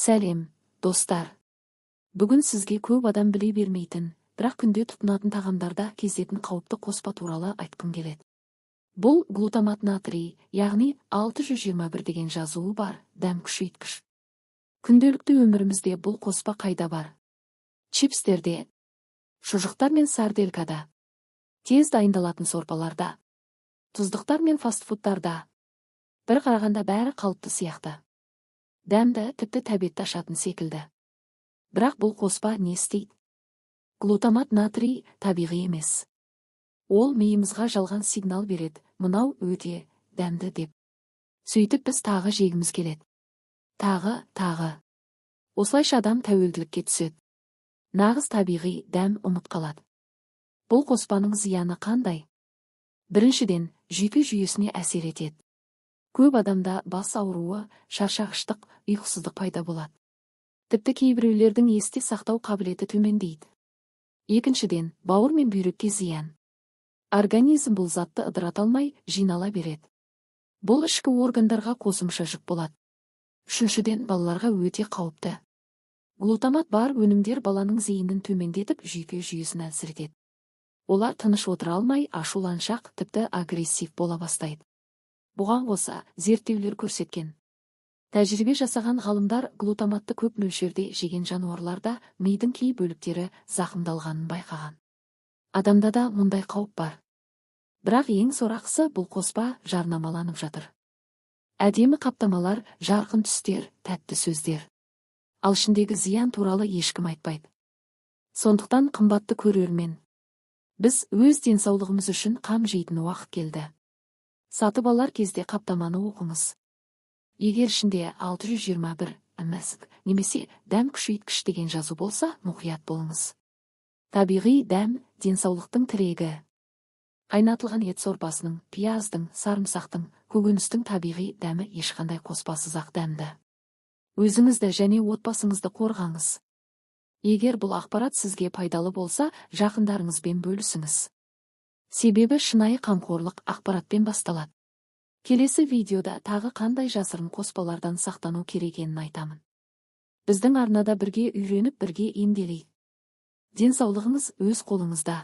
Сәлем, достар. Бүгін сізге көп адам біле бермейтін, бірақ күнде тұтынатын тағамдарда кездесетін қауіпті қоспа туралы айтқым келеді. Бұл глутамат натрий, яғни 621 деген жазуы бар дәм күшейткіш. Күнделікті өмірімізде бұл қоспа қайда бар? Чипстерде, шұжықтар мен сарделкада, тез дайындалатын сорпаларда, тұздықтар мен фастфудтарда. Бір қарағанда бәрі қалыпты сияқты. Дәмді тіпті тәбетті ашатын секілді. Бірақ бұл қоспа не істейді? Глутамат натрий табиғи емес. Ол миымызға жалған сигнал береді, мынау өте дәмді деп. Сөйтіп біз тағы жегіміз келеді. Тағы. Осылайша адам тәуелділікке түседі. Нағыз табиғи дәм ұмыт қалады. Бұл қоспаның зияны қандай? Біріншіден, жүйке жүйесіне әсер етеді. Көп адамда бас ауруы, шаршағыштық, ұйқысыздық пайда болады. Тіпті кейбіреулердің есте сақтау қабілеті төмендейді. Екіншіден, бауыр мен бүйрекке зиян. Организм бұл затты ыдырата алмай, жинала береді. Бұл ішкі органдарға қосымша жүк болады. Үшіншіден, балаларға өте қауіпті. Глутамат бар өнімдер баланың зейінін төмендетіп, жүйке жүйесін әлсіретеді. Олар тыныш отыра алмай, ашуланшақ, тіпті агрессив бола бастайды. Бұған қоса, зерттеулер көрсеткен. Тәжірибе жасаған ғалымдар глутаматты көп мөлшерде жеген жануарларда мидың кей бөліктері зақымдалғанын байқаған. Адамда да мұндай қауіп бар. Бірақ ең сорақысы бұл қоспа жарнамаланып жатыр. Әдемі қаптамалар, жарқын түстер, тәтті сөздер. Ал ішіндегі зиян туралы ешкім айтпайды. Сондықтан қымбатты көрермен, біз өз денсаулығымыз үшін қам жейтін уақыт келді. Сатып алар кезде қаптаманы оқыңыз. Егер ішінде 621 мс немесе дәм күшейткіш деген жазу болса, мұқият болыңыз. Табиғи дәм денсаулықтың тірегі. Қайнатылған ет сорпасының, пияздың, сарымсақтың, көкөністің табиғи дәмі ешқандай қоспасыз-ақ дәмді. Өзіңізді және отбасыңызды қорғаңыз. Егер бұл ақпарат сізге пайдалы болса, жақындарыңызбен бөлісіңіз. Себебі шынайы қамқорлық ақпаратпен басталады. Келесі видеода тағы қандай жасырын қоспалардан сақтану керек екенін айтамын. Біздің арнада бірге үйреніп, бірге емделейік. Денсаулығыңыз өз қолыңызда.